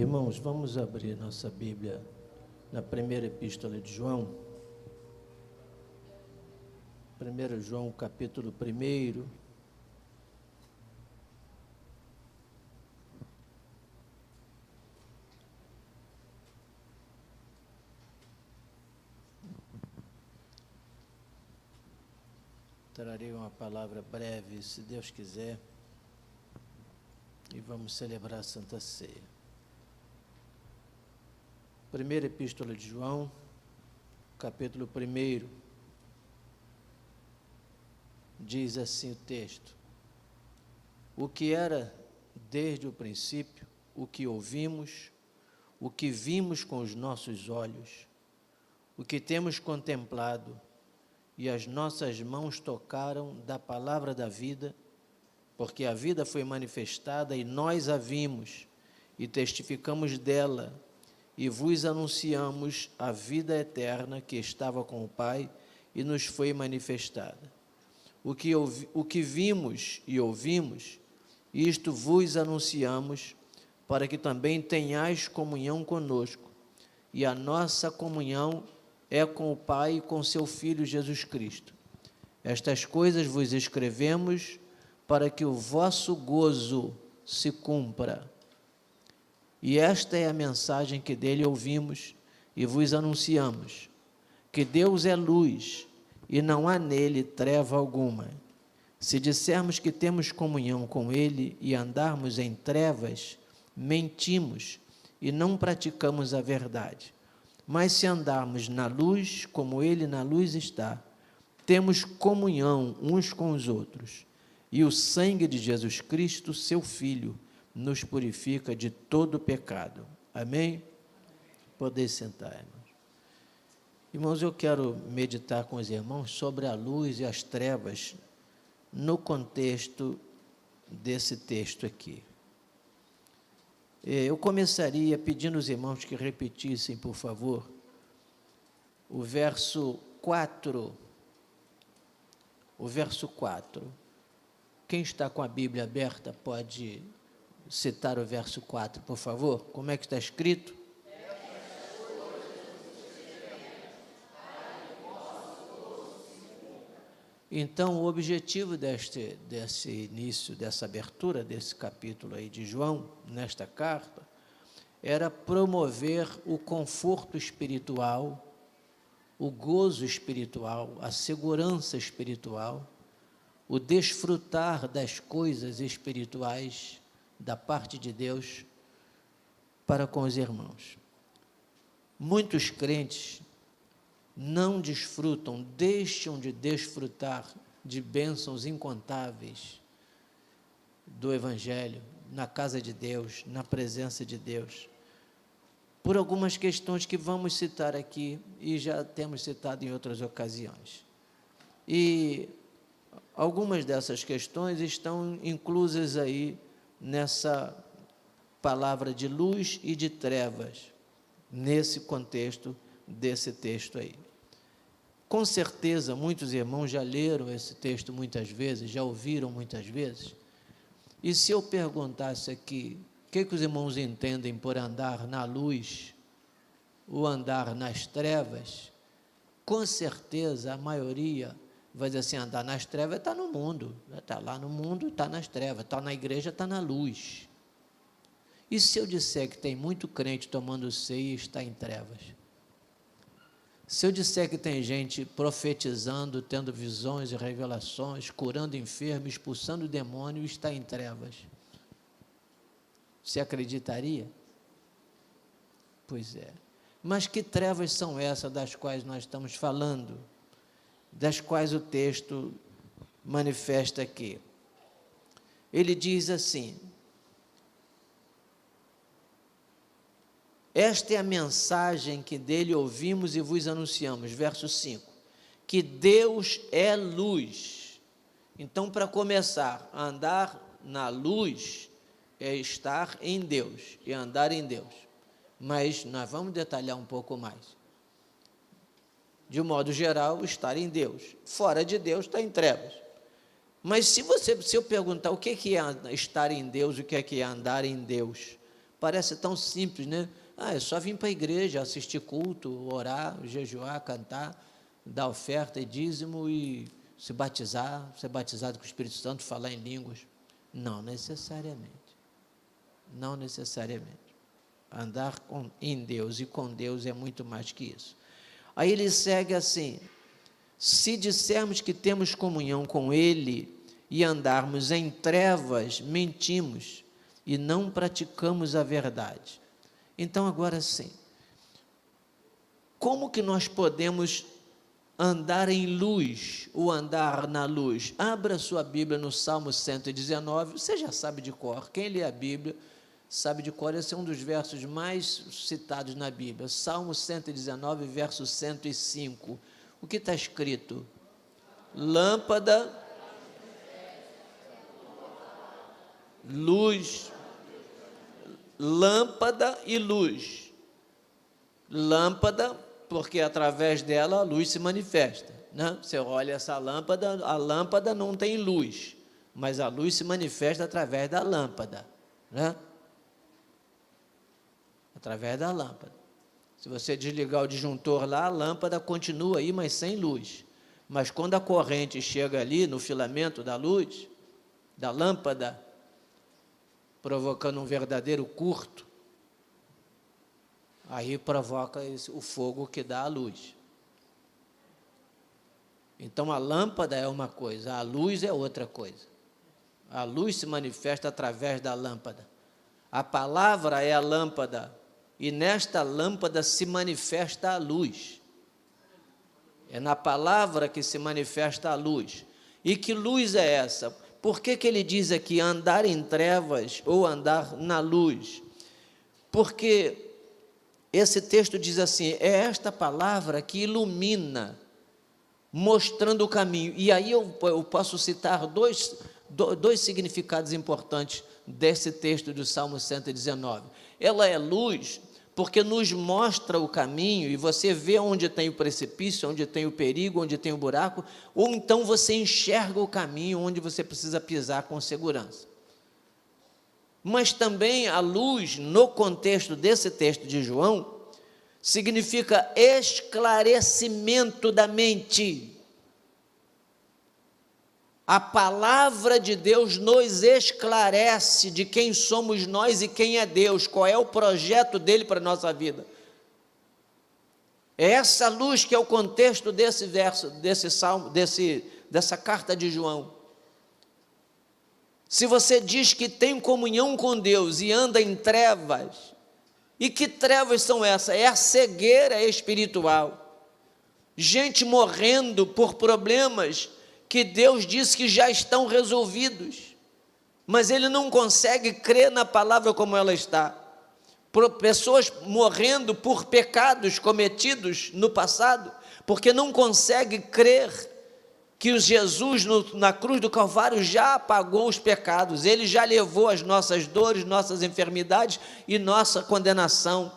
Irmãos, vamos abrir nossa Bíblia na primeira epístola de João. 1 João, capítulo 1. Trarei uma palavra breve, se Deus quiser, e vamos celebrar a Santa Ceia. Primeira Epístola de João, capítulo 1, diz assim o texto: o que era desde o princípio, o que ouvimos, o que vimos com os nossos olhos, o que temos contemplado, e as nossas mãos tocaram da palavra da vida, porque a vida foi manifestada e nós a vimos, e testificamos dela, e vos anunciamos a vida eterna que estava com o Pai e nos foi manifestada. O que vimos e ouvimos, isto vos anunciamos, para que também tenhais comunhão conosco, e a nossa comunhão é com o Pai e com seu Filho Jesus Cristo. Estas coisas vos escrevemos para que o vosso gozo se cumpra. E esta é a mensagem que dele ouvimos e vos anunciamos, que Deus é luz e não há nele treva alguma. Se dissermos que temos comunhão com ele e andarmos em trevas, mentimos e não praticamos a verdade. Mas se andarmos na luz, como ele na luz está, temos comunhão uns com os outros. E o sangue de Jesus Cristo, seu Filho, nos purifica de todo pecado. Amém? Podeis sentar, irmãos. Irmãos, eu quero meditar com os irmãos sobre a luz e as trevas no contexto desse texto aqui. Eu começaria pedindo aos irmãos que repetissem, por favor, o verso 4. O verso 4. Quem está com a Bíblia aberta pode citar o verso 4, por favor? Como é que está escrito? Então, o objetivo desse início, dessa abertura, desse capítulo aí de João, nesta carta, era promover o conforto espiritual, o gozo espiritual, a segurança espiritual, o desfrutar das coisas espirituais da parte de Deus para com os irmãos. Muitos crentes não desfrutam, deixam de desfrutar de bênçãos incontáveis do Evangelho, na casa de Deus, na presença de Deus, por algumas questões que vamos citar aqui e já temos citado em outras ocasiões. E algumas dessas questões estão inclusas aí nessa palavra de luz e de trevas, nesse contexto desse texto aí. Com certeza, muitos irmãos já leram esse texto muitas vezes, já ouviram muitas vezes, e se eu perguntasse aqui, o que os irmãos entendem por andar na luz, ou andar nas trevas, com certeza a maioria vai dizer assim: andar nas trevas está no mundo, está lá no mundo, está nas trevas, está na igreja, está na luz. E se eu disser que tem muito crente tomando ceia e está em trevas? Se eu disser que tem gente profetizando, tendo visões e revelações, curando enfermos, expulsando demônio e está em trevas, você acreditaria? Pois é. Mas que trevas são essas das quais nós estamos falando? Das quais o texto manifesta aqui. Ele diz assim: esta é a mensagem que dele ouvimos e vos anunciamos, verso 5, que Deus é luz. Então, para começar a andar na luz, é estar em Deus e andar em Deus. Mas nós vamos detalhar um pouco mais. De um modo geral, estar em Deus. Fora de Deus, está em trevas. Mas se eu perguntar o que é estar em Deus, o que é andar em Deus, Parece tão simples, né? É só vir para a igreja, assistir culto, orar, jejuar, cantar, dar oferta e dízimo e se batizar, ser batizado com o Espírito Santo, falar em línguas. Não necessariamente. Não necessariamente. Andar em Deus e com Deus é muito mais que isso. Aí ele segue assim: se dissermos que temos comunhão com Ele e andarmos em trevas, mentimos e não praticamos a verdade. Então, agora sim, como que nós podemos andar em luz, ou andar na luz? Abra sua Bíblia no Salmo 119, você já sabe de cor, quem lê a Bíblia sabe de cor, esse é um dos versos mais citados na Bíblia, Salmo 119, verso 105, o que está escrito? Lâmpada, luz, lâmpada e luz. Lâmpada, porque através dela a luz se manifesta, né? Você olha essa lâmpada, a lâmpada não tem luz, mas a luz se manifesta através da lâmpada, né? Através da lâmpada. Se você desligar o disjuntor lá, a lâmpada continua aí, mas sem luz. Mas quando a corrente chega ali no filamento da luz, da lâmpada, provocando um verdadeiro curto, aí provoca o fogo que dá a luz. Então a lâmpada é uma coisa, a luz é outra coisa. A luz se manifesta através da lâmpada. A palavra é a lâmpada, e nesta lâmpada se manifesta a luz. É na palavra que se manifesta a luz. E que luz é essa? Por que ele diz aqui andar em trevas ou andar na luz? Porque esse texto diz assim, é esta palavra que ilumina, mostrando o caminho. E aí eu posso citar dois significados importantes desse texto do Salmo 119. Ela é luz porque nos mostra o caminho, e você vê onde tem o precipício, onde tem o perigo, onde tem o buraco, ou então você enxerga o caminho onde você precisa pisar com segurança. Mas também a luz, no contexto desse texto de João, significa esclarecimento da mente. A palavra de Deus nos esclarece de quem somos nós e quem é Deus, qual é o projeto dele para a nossa vida. É essa luz que é o contexto desse verso, desse salmo, dessa carta de João. Se você diz que tem comunhão com Deus e anda em trevas, e que trevas são essas? É a cegueira espiritual. Gente morrendo por problemas que Deus disse que já estão resolvidos, mas ele não consegue crer na palavra como ela está. Pessoas morrendo por pecados cometidos no passado, porque não consegue crer que Jesus na cruz do Calvário já apagou os pecados, ele já levou as nossas dores, nossas enfermidades e nossa condenação.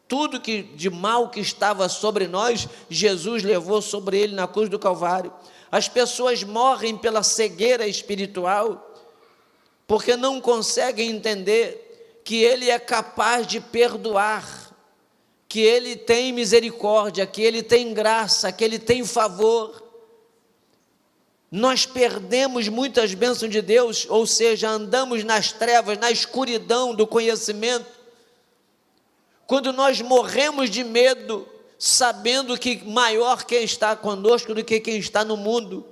Tudo que de mal que estava sobre nós, Jesus levou sobre ele na cruz do Calvário. As pessoas morrem pela cegueira espiritual, porque não conseguem entender que ele é capaz de perdoar, que ele tem misericórdia, que ele tem graça, que ele tem favor. Nós perdemos muitas bênçãos de Deus, ou seja, andamos nas trevas, na escuridão do conhecimento, quando nós morremos de medo, sabendo que maior quem está conosco do que quem está no mundo.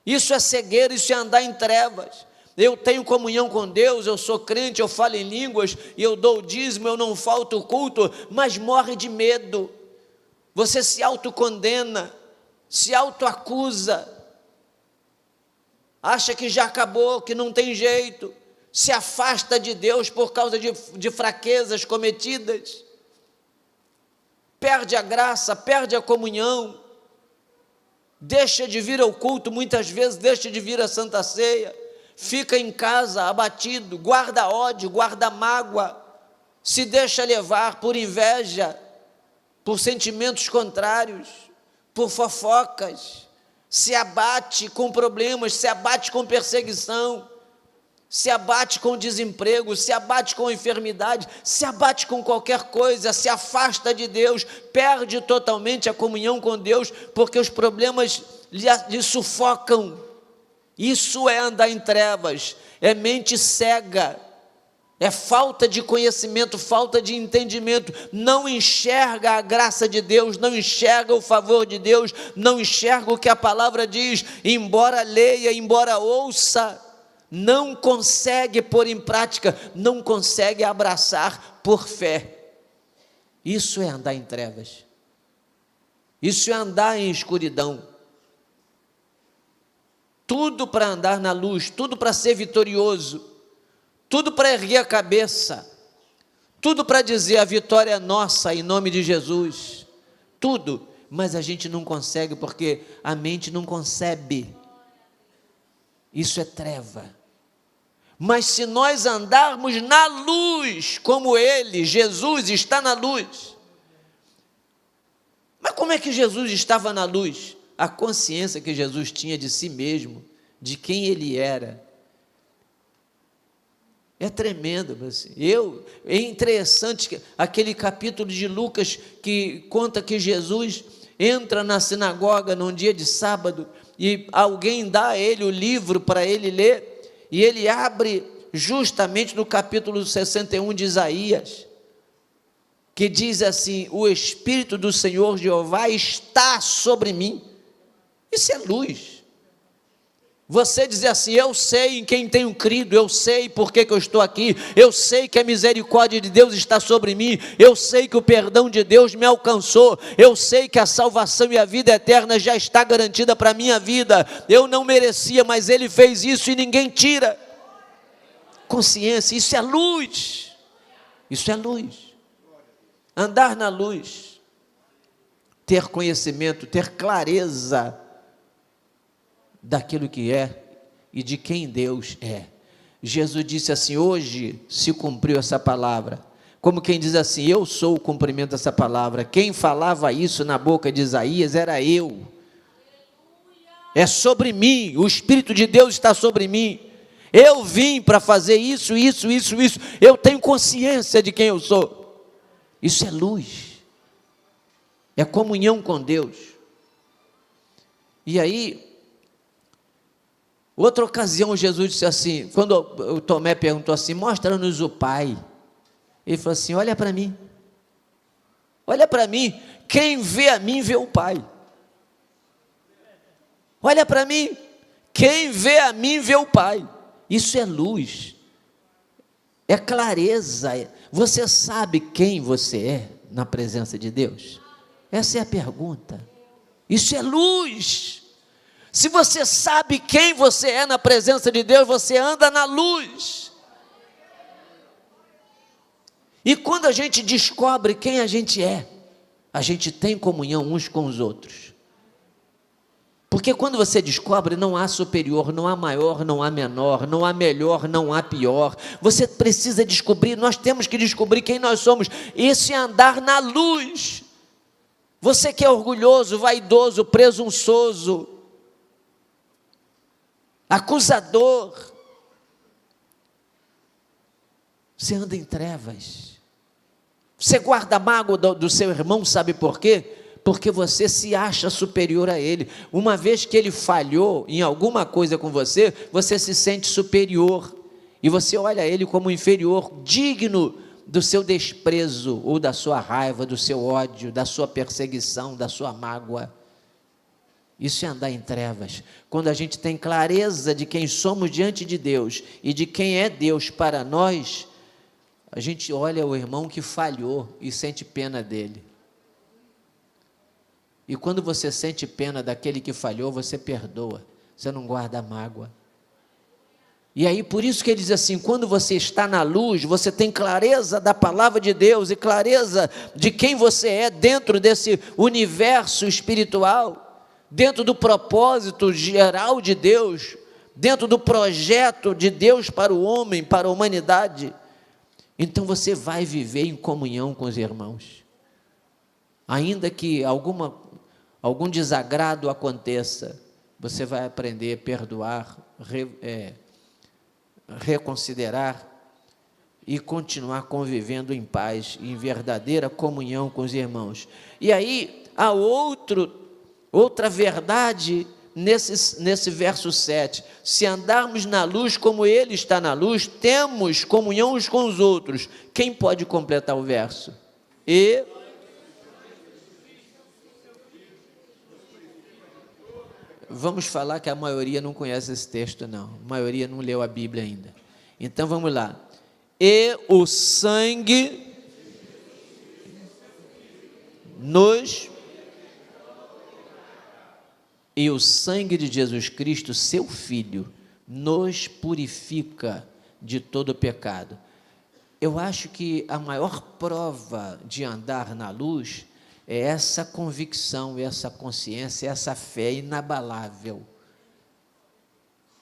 Isso é cegueira, isso é andar em trevas. Eu tenho comunhão com Deus, eu sou crente, eu falo em línguas, eu dou o dízimo, eu não falto o culto, mas morre de medo. Você se autocondena, se autoacusa, acha que já acabou, que não tem jeito, se afasta de Deus por causa de fraquezas cometidas, perde a graça, perde a comunhão, deixa de vir ao culto, muitas vezes deixa de vir à Santa Ceia, fica em casa abatido, guarda ódio, guarda mágoa, se deixa levar por inveja, por sentimentos contrários, por fofocas, se abate com problemas, se abate com perseguição, se abate com o desemprego, se abate com a enfermidade, se abate com qualquer coisa, se afasta de Deus, perde totalmente a comunhão com Deus, porque os problemas lhe sufocam. Isso é andar em trevas, é mente cega, é falta de conhecimento, falta de entendimento, não enxerga a graça de Deus, não enxerga o favor de Deus, não enxerga o que a palavra diz, embora leia, embora ouça, não consegue pôr em prática, não consegue abraçar por fé. Isso é andar em trevas, isso é andar em escuridão. Tudo para andar na luz, tudo para ser vitorioso, tudo para erguer a cabeça, tudo para dizer a vitória é nossa em nome de Jesus, tudo, mas a gente não consegue porque a mente não concebe. Isso é treva. Mas se nós andarmos na luz, como Ele, Jesus, está na luz. Mas como é que Jesus estava na luz? A consciência que Jesus tinha de si mesmo, de quem Ele era. É tremendo. É interessante aquele capítulo de Lucas que conta que Jesus entra na sinagoga num dia de sábado e alguém dá a ele o livro para ele ler. E ele abre justamente no capítulo 61 de Isaías, que diz assim: o Espírito do Senhor Jeová está sobre mim. Isso é luz. Você dizer assim: eu sei em quem tenho crido, eu sei por que eu estou aqui, eu sei que a misericórdia de Deus está sobre mim, eu sei que o perdão de Deus me alcançou, eu sei que a salvação e a vida eterna já está garantida para a minha vida, eu não merecia, mas Ele fez isso e ninguém tira. Consciência, isso é luz, isso é luz. Andar na luz, ter conhecimento, ter clareza daquilo que é e de quem Deus é. Jesus disse assim: hoje se cumpriu essa palavra, como quem diz assim: eu sou o cumprimento dessa palavra. Quem falava isso na boca de Isaías era eu. É sobre mim, o Espírito de Deus está sobre mim, eu vim para fazer isso, eu tenho consciência de quem eu sou. Isso é luz, é comunhão com Deus. E aí, outra ocasião, Jesus disse assim, quando o Tomé perguntou assim: mostra-nos o Pai. Ele falou assim: olha para mim, quem vê a mim vê o Pai. Olha para mim, quem vê a mim vê o Pai. Isso é luz, é clareza. Você sabe quem você é na presença de Deus? Essa é a pergunta. Isso é luz. Se você sabe quem você é na presença de Deus, você anda na luz. E quando a gente descobre quem a gente é, a gente tem comunhão uns com os outros. Porque quando você descobre, não há superior, não há maior, não há menor, não há melhor, não há pior. Você precisa descobrir, nós temos que descobrir quem nós somos. Esse é andar na luz. Você que é orgulhoso, vaidoso, presunçoso, acusador, você anda em trevas. Você guarda a mágoa do seu irmão, sabe por quê? Porque você se acha superior a ele. Uma vez que ele falhou em alguma coisa com você, você se sente superior, e você olha ele como inferior, digno do seu desprezo, ou da sua raiva, do seu ódio, da sua perseguição, da sua mágoa. Isso é andar em trevas. Quando a gente tem clareza de quem somos diante de Deus, e de quem é Deus para nós, a gente olha o irmão que falhou e sente pena dele. E quando você sente pena daquele que falhou, você perdoa, você não guarda mágoa. E aí, por isso que ele diz assim: quando você está na luz, você tem clareza da palavra de Deus e clareza de quem você é dentro desse universo espiritual, dentro do propósito geral de Deus, dentro do projeto de Deus para o homem, para a humanidade. Então você vai viver em comunhão com os irmãos, ainda que algum desagrado aconteça, você vai aprender a perdoar, reconsiderar e continuar convivendo em paz, em verdadeira comunhão com os irmãos. E aí, há outra verdade nesse verso 7. Se andarmos na luz como Ele está na luz, temos comunhão uns com os outros. Quem pode completar o verso? Vamos falar que a maioria não conhece esse texto, não. A maioria não leu a Bíblia ainda. Então, vamos lá. E o sangue E o sangue de Jesus Cristo, seu Filho, nos purifica de todo pecado. Eu acho que a maior prova de andar na luz é essa convicção, essa consciência, essa fé inabalável.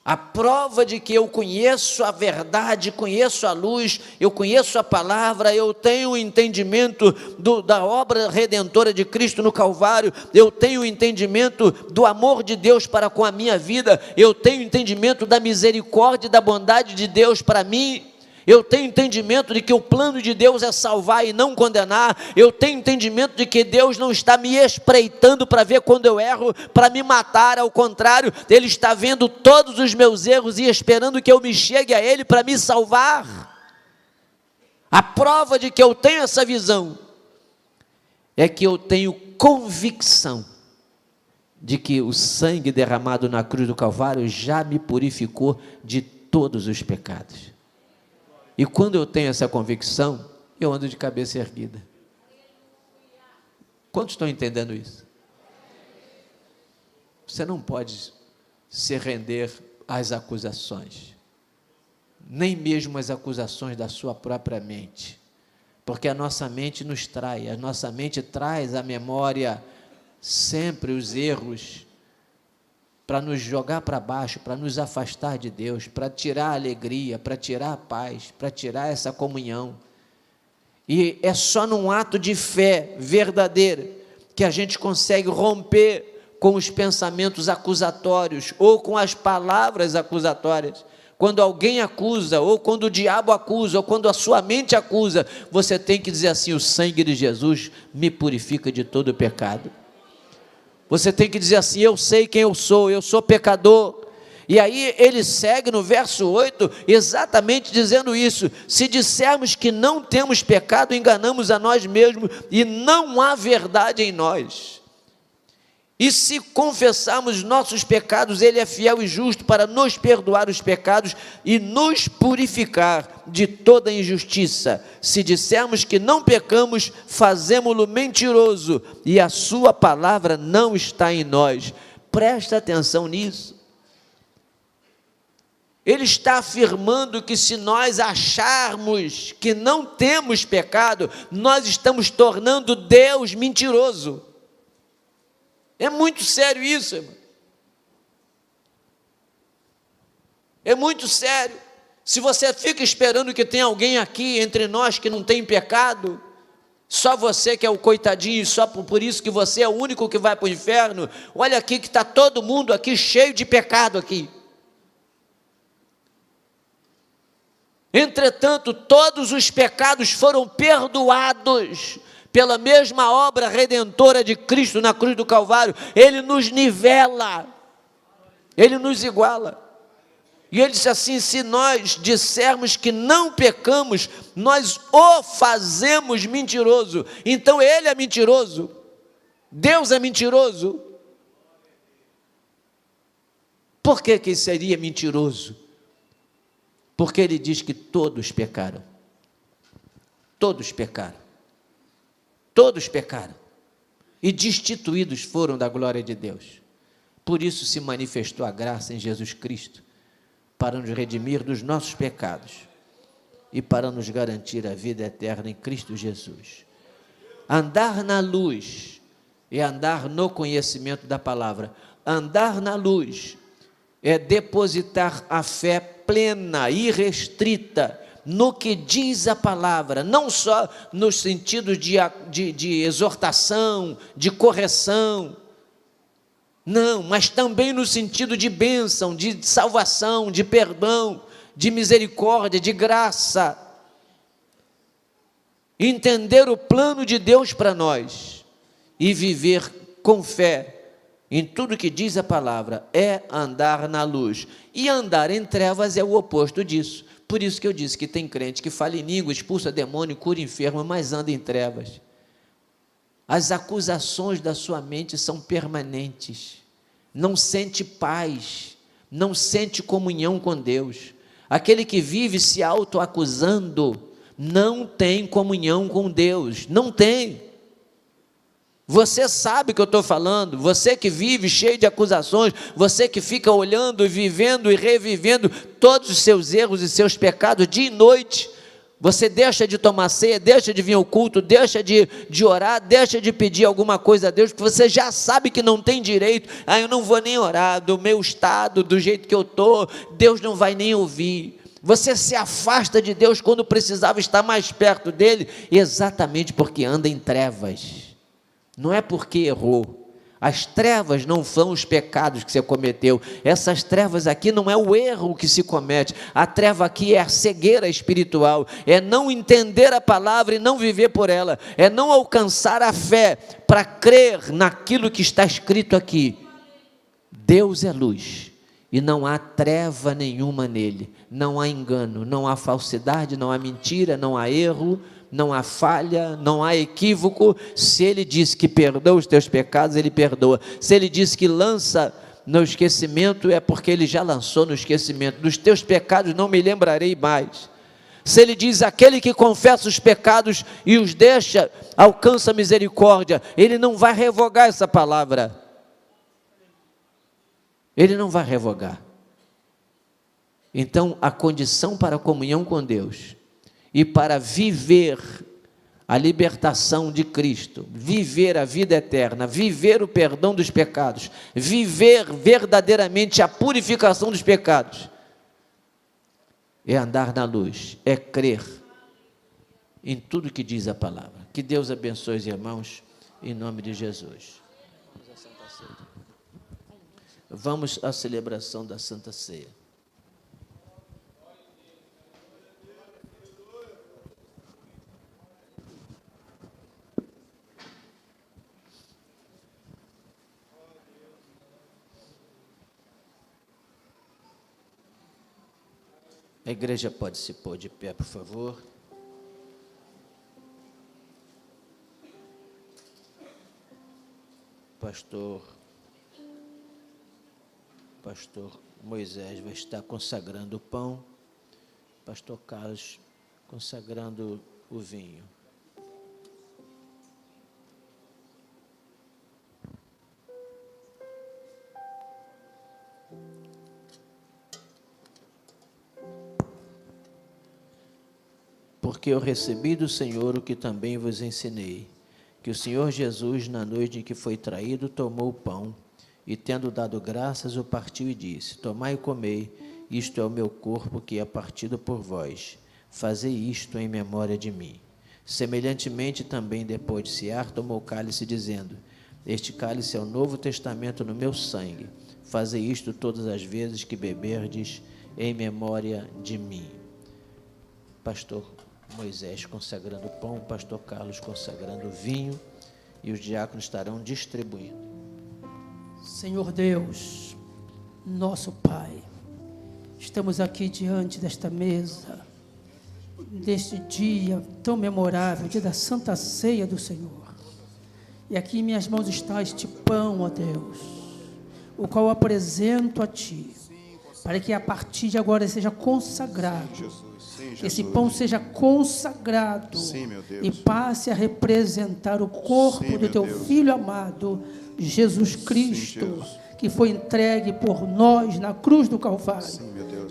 A prova de que eu conheço a verdade, conheço a luz, eu conheço a palavra, eu tenho o entendimento da obra redentora de Cristo no Calvário, eu tenho o entendimento do amor de Deus para com a minha vida, eu tenho o entendimento da misericórdia e da bondade de Deus para mim. Eu tenho entendimento de que o plano de Deus é salvar e não condenar. Eu tenho entendimento de que Deus não está me espreitando para ver quando eu erro, para me matar. Ao contrário, Ele está vendo todos os meus erros e esperando que eu me chegue a Ele para me salvar. A prova de que eu tenho essa visão é que eu tenho convicção de que o sangue derramado na cruz do Calvário já me purificou de todos os pecados. E quando eu tenho essa convicção, eu ando de cabeça erguida. Quantos estão entendendo isso? Você não pode se render às acusações, nem mesmo às acusações da sua própria mente, porque a nossa mente nos trai, a nossa mente traz à memória sempre os erros, para nos jogar para baixo, para nos afastar de Deus, para tirar a alegria, para tirar a paz, para tirar essa comunhão. E é só num ato de fé verdadeira que a gente consegue romper com os pensamentos acusatórios ou com as palavras acusatórias. Quando alguém acusa, ou quando o diabo acusa, ou quando a sua mente acusa, você tem que dizer assim: o sangue de Jesus me purifica de todo o pecado. Você tem que dizer assim: eu sei quem eu sou pecador. E aí ele segue no verso 8, exatamente dizendo isso: se dissermos que não temos pecado, enganamos a nós mesmos, e não há verdade em nós. E se confessarmos nossos pecados, Ele é fiel e justo para nos perdoar os pecados e nos purificar de toda injustiça. Se dissermos que não pecamos, fazemo-lo mentiroso, e a sua palavra não está em nós. Presta atenção nisso. Ele está afirmando que se nós acharmos que não temos pecado, nós estamos tornando Deus mentiroso. É muito sério isso, irmão. É muito sério. Se você fica esperando que tem alguém aqui entre nós que não tem pecado, só você que é o coitadinho, só por isso que você é o único que vai para o inferno, olha aqui que está todo mundo aqui cheio de pecado aqui. Entretanto, todos os pecados foram perdoados pela mesma obra redentora de Cristo na cruz do Calvário. Ele nos nivela, Ele nos iguala. E Ele disse assim: se nós dissermos que não pecamos, nós o fazemos mentiroso. Então Ele é mentiroso, Deus é mentiroso. Por que que seria mentiroso? Porque Ele diz que todos pecaram. Todos pecaram. Todos pecaram e destituídos foram da glória de Deus. Por isso se manifestou a graça em Jesus Cristo, para nos redimir dos nossos pecados e para nos garantir a vida eterna em Cristo Jesus. Andar na luz é andar no conhecimento da palavra. Andar na luz é depositar a fé plena, irrestrita, no que diz a palavra, não só no sentido de exortação, de correção, não, mas também no sentido de bênção, de salvação, de perdão, de misericórdia, de graça. Entender o plano de Deus para nós e viver com fé em tudo que diz a palavra é andar na luz. E andar em trevas é o oposto disso. Por isso que eu disse que tem crente que fala em língua, expulsa demônio, cura enfermo, mas anda em trevas. As acusações da sua mente são permanentes. Não sente paz, não sente comunhão com Deus. Aquele que vive se autoacusando não tem comunhão com Deus, não tem. Você sabe o que eu estou falando, você que vive cheio de acusações, você que fica olhando, vivendo e revivendo todos os seus erros e seus pecados dia e noite. Você deixa de tomar ceia, deixa de vir ao culto, deixa de orar, deixa de pedir alguma coisa a Deus, porque você já sabe que não tem direito. Eu não vou nem orar, do meu estado, do jeito que eu estou, Deus não vai nem ouvir. Você se afasta de Deus quando precisava estar mais perto dele, exatamente porque anda em trevas. Não é porque errou. As trevas não são os pecados que você cometeu. Essas trevas aqui não é o erro que se comete. A treva aqui é a cegueira espiritual. É não entender a palavra e não viver por ela. É não alcançar a fé para crer naquilo que está escrito aqui. Deus é luz e não há treva nenhuma nele. Não há engano, não há falsidade, não há mentira, não há erro, não há falha, não há equívoco. Se ele diz que perdoa os teus pecados, ele perdoa. Se ele diz que lança no esquecimento, é porque ele já lançou no esquecimento. Dos teus pecados não me lembrarei mais. Se ele diz, aquele que confessa os pecados e os deixa, alcança misericórdia, ele não vai revogar essa palavra. Ele não vai revogar. Então, a condição para a comunhão com Deus e para viver a libertação de Cristo, viver a vida eterna, viver o perdão dos pecados, viver verdadeiramente a purificação dos pecados, é andar na luz, é crer em tudo que diz a palavra. Que Deus abençoe os irmãos, em nome de Jesus. Vamos à celebração da Santa Ceia. A igreja pode se pôr de pé, por favor. Pastor Moisés vai estar consagrando o pão, pastor Carlos consagrando o vinho. Porque eu recebi do Senhor o que também vos ensinei, que o Senhor Jesus, na noite em que foi traído, tomou o pão, e tendo dado graças, o partiu e disse, tomai e comei, isto é o meu corpo que é partido por vós, fazei isto em memória de mim. Semelhantemente também, depois de cear, tomou o cálice, dizendo, este cálice é o novo testamento no meu sangue, fazei isto todas as vezes que beberdes, em memória de mim. Pastor Moisés consagrando o pão, pastor Carlos consagrando o vinho, e os diáconos estarão distribuindo. Senhor Deus, nosso Pai, estamos aqui diante desta mesa, deste dia tão memorável, dia da Santa Ceia do Senhor. E aqui em minhas mãos está este pão, ó Deus, o qual apresento a Ti, para que a partir de agora seja consagrado. Esse pão seja consagrado e passe a representar o corpo do Teu Filho amado, Jesus Cristo, que foi entregue por nós na cruz do Calvário.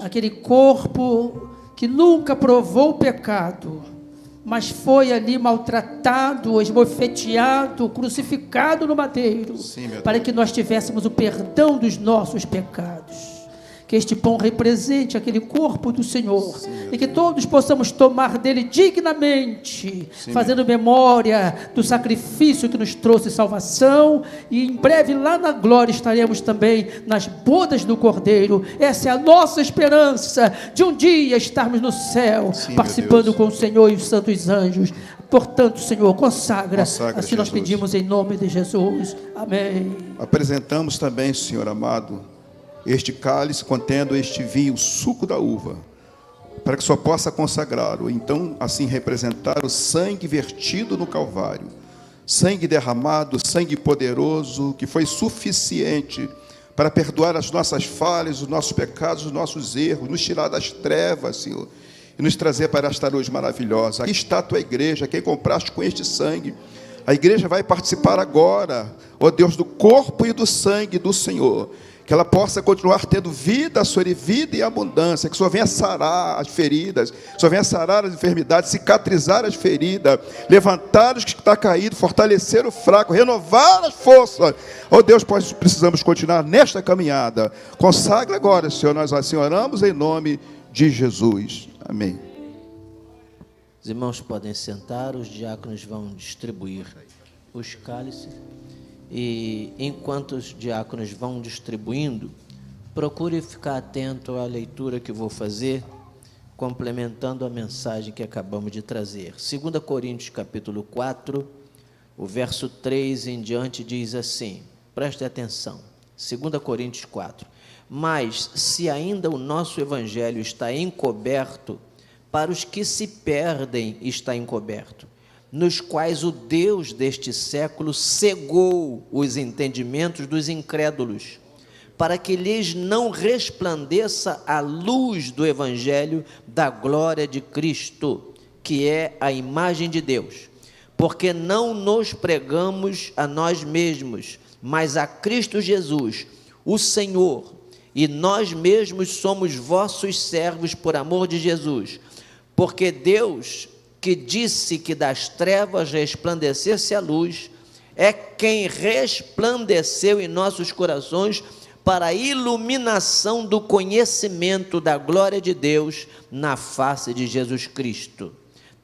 Aquele corpo que nunca provou o pecado, mas foi ali maltratado, esbofeteado, crucificado no madeiro, para que nós tivéssemos o perdão dos nossos pecados. que este pão represente aquele corpo do Senhor, e que todos possamos tomar dele dignamente, fazendo memória do sacrifício que nos trouxe salvação, e em breve lá na glória estaremos também nas bodas do Cordeiro. Essa é a nossa esperança, de um dia estarmos no céu, participando com o Senhor e os santos anjos. Portanto, Senhor, consagra assim nós pedimos em nome de Jesus, amém. Apresentamos também, Senhor amado, este cálice contendo este vinho, o suco da uva, para que só possa consagrar, ou então assim representar o sangue vertido no Calvário, sangue derramado, sangue poderoso, que foi suficiente para perdoar as nossas falhas, os nossos pecados, os nossos erros, nos tirar das trevas, Senhor, e nos trazer para esta luz maravilhosa. Aqui está a tua igreja, quem compraste com este sangue. A igreja vai participar agora, ó Deus, do corpo e do sangue do Senhor. Que ela possa continuar tendo vida, Senhor, e vida e abundância. Que o Senhor venha sarar as feridas, que o Senhor venha sarar as enfermidades, cicatrizar as feridas, levantar os que estão caídos, fortalecer o fraco, renovar as forças. Ó Deus, pois precisamos continuar nesta caminhada. Consagra agora, Senhor, nós assim oramos em nome de Jesus. Amém. Os irmãos podem sentar, os diáconos vão distribuir os cálices. E enquanto os diáconos vão distribuindo, procure ficar atento à leitura que vou fazer, complementando a mensagem que acabamos de trazer. 2 Coríntios capítulo 4, o verso 3 em diante diz assim, preste atenção, 2 Coríntios 4, mas se ainda o nosso evangelho está encoberto, para os que se perdem está encoberto, nos quais o Deus deste século cegou os entendimentos dos incrédulos, para que lhes não resplandeça a luz do evangelho da glória de Cristo, que é a imagem de Deus. Porque não nos pregamos a nós mesmos, mas a Cristo Jesus, o Senhor, e nós mesmos somos vossos servos por amor de Jesus, porque Deus, que disse que das trevas resplandecesse a luz, é quem resplandeceu em nossos corações para a iluminação do conhecimento da glória de Deus na face de Jesus Cristo.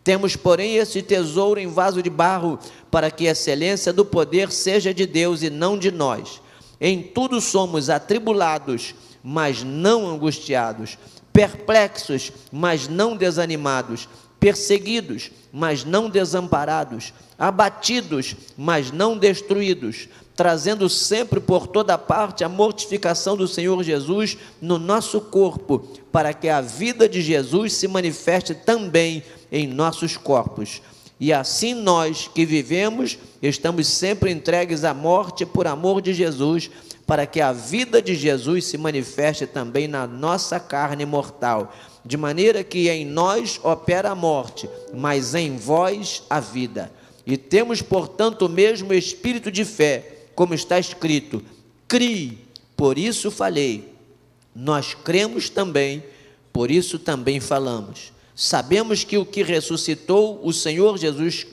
Temos, porém, esse tesouro em vaso de barro, para que a excelência do poder seja de Deus e não de nós. Em tudo somos atribulados, mas não angustiados, perplexos, mas não desanimados, perseguidos, mas não desamparados, abatidos, mas não destruídos, trazendo sempre por toda parte a mortificação do Senhor Jesus no nosso corpo, para que a vida de Jesus se manifeste também em nossos corpos. E assim nós que vivemos, estamos sempre entregues à morte por amor de Jesus, para que a vida de Jesus se manifeste também na nossa carne mortal, de maneira que em nós opera a morte, mas em vós a vida. E temos, portanto, o mesmo espírito de fé, como está escrito, crie, por isso falei. Nós cremos também, por isso também falamos. Sabemos que o que ressuscitou o Senhor Jesus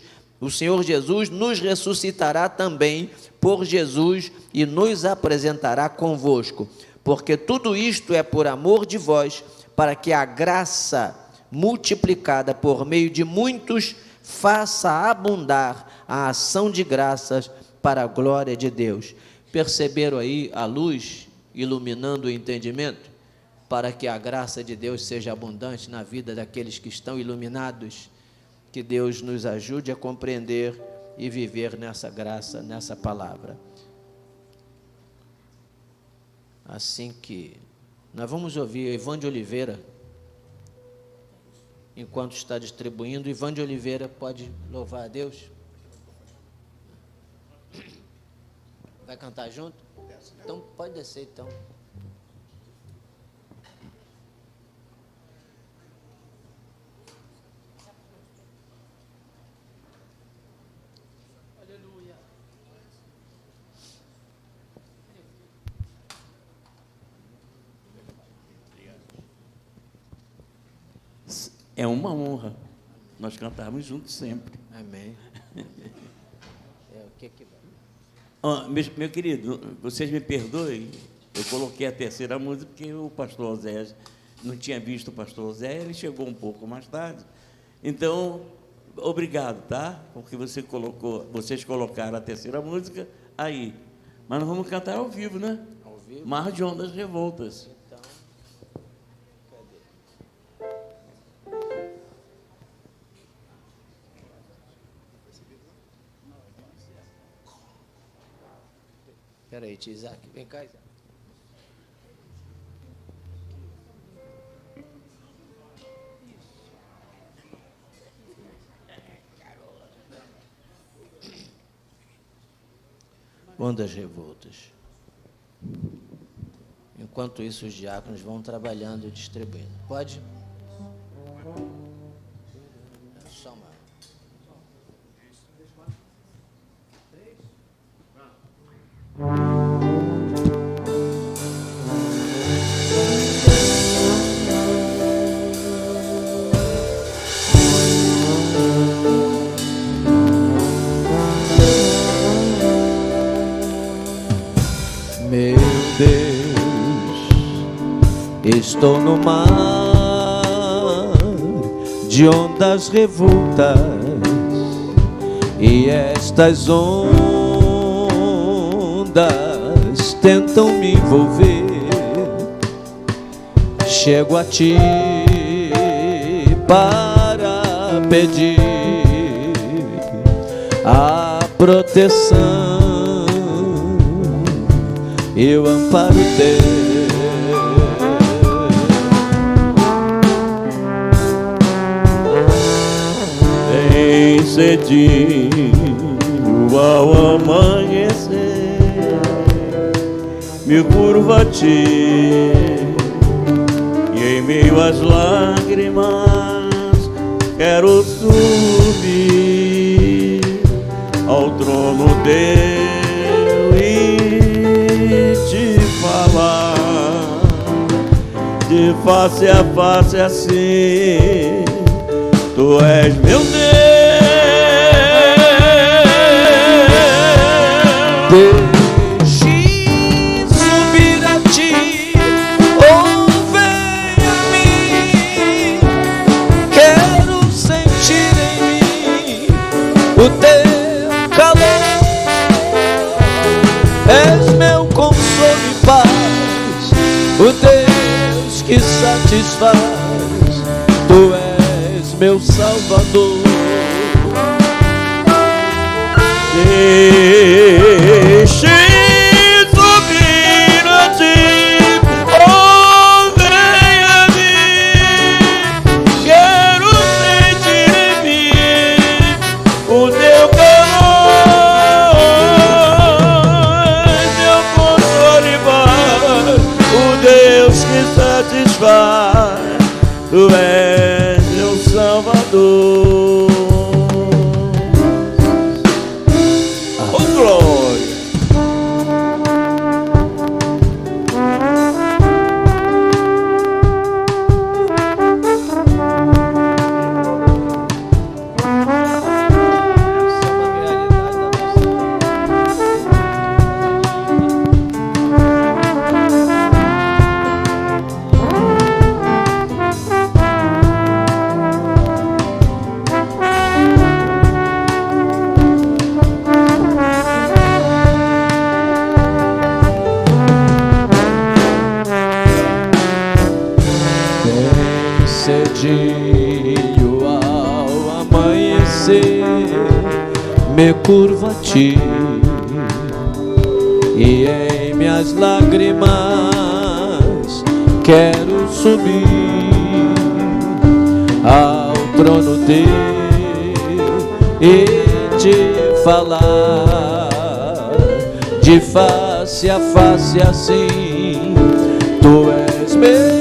nos ressuscitará também por Jesus e nos apresentará convosco, porque tudo isto é por amor de vós, para que a graça multiplicada por meio de muitos faça abundar a ação de graças para a glória de Deus. Perceberam aí a luz iluminando o entendimento? Para que a graça de Deus seja abundante na vida daqueles que estão iluminados. Que Deus nos ajude a compreender e viver nessa graça, nessa palavra. Assim que nós vamos ouvir Ivan de Oliveira, enquanto está distribuindo. Ivan de Oliveira pode louvar a Deus? Vai cantar junto? Então pode descer então. É uma honra nós cantarmos juntos sempre. Amém. O que vai? Meu querido, vocês me perdoem, Eu coloquei a terceira música porque o pastor Oséias não tinha visto o pastor Oséias, ele chegou um pouco mais tarde. Então, obrigado, tá? Porque vocês colocaram a terceira música aí. Mas nós vamos cantar ao vivo, né? Ao vivo? Mar de Ondas Revoltas. Então, espera aí, tio Isaac, vem cá, Isaac. Ondas revoltas. Enquanto isso, os diáconos vão trabalhando e distribuindo. Pode? É só uma. Meu Deus, estou no mar de ondas revoltas e estas ondas tentam me envolver. Chego a ti para pedir a proteção e o amparo teu. Em cedinho ao amanhecer, me curvo a ti e em meio às lágrimas quero subir ao trono teu e te falar de face a face assim. Tu és meu Deus. Deixe subir a ti, ou vem a mim. Quero sentir em mim o teu calor. És meu consolo e paz, o Deus que satisfaz. Tu és meu Salvador. Deixe subir a ti, oh vem a mim. Quero sentir em mim o teu calor, meu consolo e paz, o Deus que satisfaz. Tu és meu Salvador. Oh, glória! Cedinho ao amanhecer, me curvo a ti e em minhas lágrimas quero subir ao trono teu e te falar de face a face assim. Tu és meu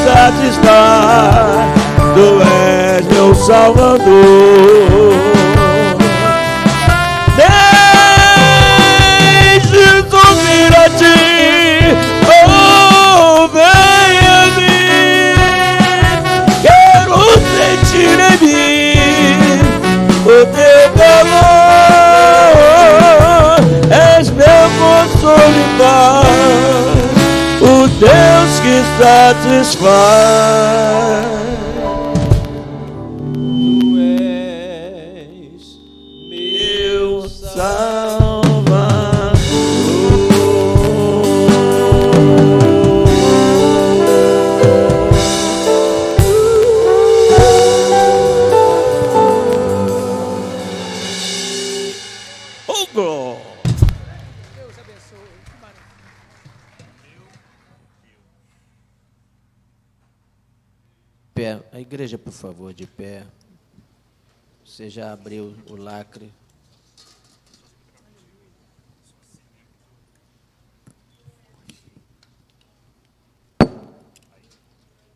satisfaz. Tu és meu Salvador. Deixe-me ouvir a ti, oh, vem a mim. Quero sentir em mim o teu calor. És meu consolo e paz, o Deus que satisfaz. Tu és meu Salvador. Oh, God. Pé. A igreja, por favor, de pé. Você já abriu o lacre.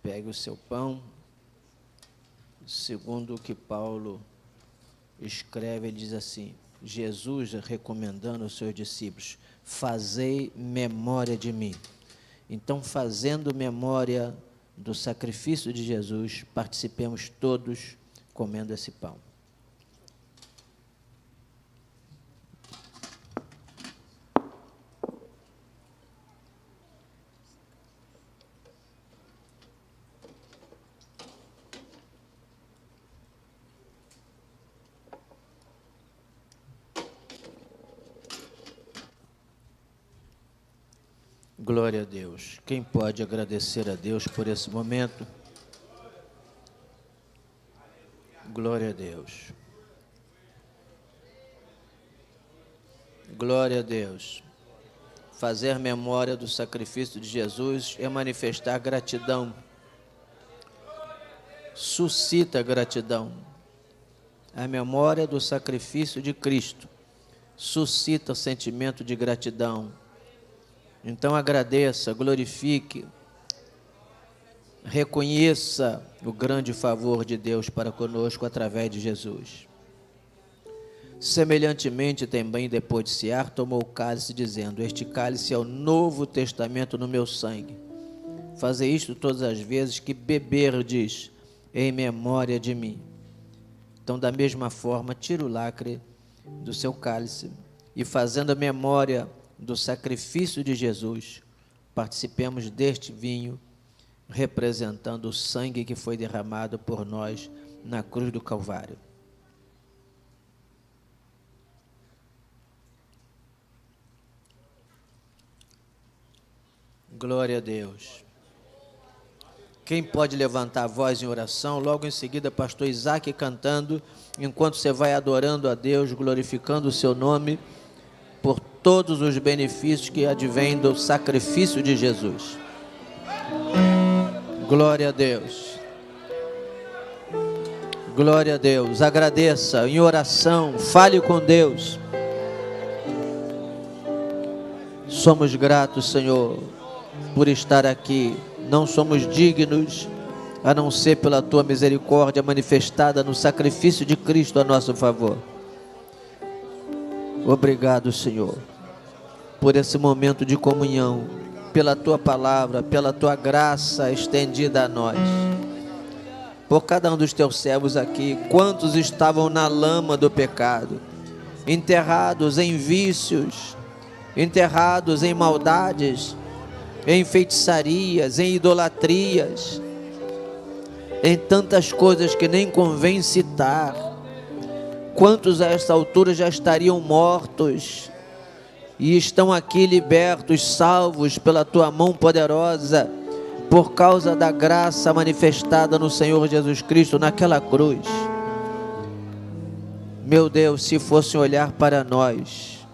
Pegue o seu pão. Segundo o que Paulo escreve, ele diz assim: Jesus recomendando aos seus discípulos: fazei memória de mim. Então, fazendo memória do sacrifício de Jesus, participemos todos comendo esse pão. Glória a Deus. Quem pode agradecer a Deus por esse momento? Glória a Deus. Glória a Deus. Fazer memória do sacrifício de Jesus é manifestar gratidão. Suscita gratidão. A memória do sacrifício de Cristo suscita o sentimento de gratidão. Então agradeça, glorifique, reconheça o grande favor de Deus para conosco através de Jesus. Semelhantemente também, depois de cear, tomou o cálice, dizendo: este cálice é o novo testamento no meu sangue. Fazei isto todas as vezes que beberdes em memória de mim. Então, da mesma forma, tira o lacre do seu cálice e, fazendo a memória do sacrifício de Jesus, participemos deste vinho, representando o sangue que foi derramado por nós na cruz do Calvário. Glória a Deus. Quem pode levantar a voz em oração? Logo em seguida, pastor Isaac cantando, enquanto você vai adorando a Deus, glorificando o seu nome, por todos os benefícios que advêm do sacrifício de Jesus. Glória a Deus. Glória a Deus. Agradeça em oração, fale com Deus. Somos gratos, Senhor, por estar aqui. Não somos dignos, a não ser pela Tua misericórdia manifestada no sacrifício de Cristo a nosso favor. Obrigado, Senhor, por esse momento de comunhão, pela Tua palavra, pela Tua graça estendida a nós. Por cada um dos Teus servos aqui, quantos estavam na lama do pecado, enterrados em vícios, enterrados em maldades, em feitiçarias, em idolatrias, em tantas coisas que nem convém citar. Quantos a esta altura já estariam mortos e estão aqui libertos, salvos pela Tua mão poderosa, por causa da graça manifestada no Senhor Jesus Cristo naquela cruz. Meu Deus, se fosse olhar para nós,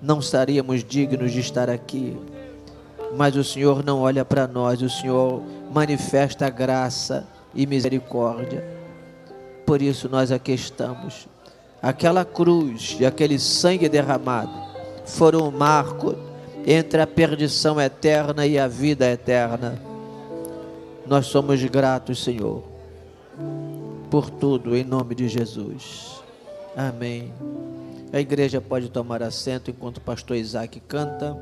não estaríamos dignos de estar aqui. Mas o Senhor não olha para nós, o Senhor manifesta graça e misericórdia. Por isso nós aqui estamos. Aquela cruz e aquele sangue derramado foram um marco entre a perdição eterna e a vida eterna. Nós somos gratos, Senhor, por tudo, em nome de Jesus. Amém. A igreja pode tomar assento enquanto o pastor Isaac canta.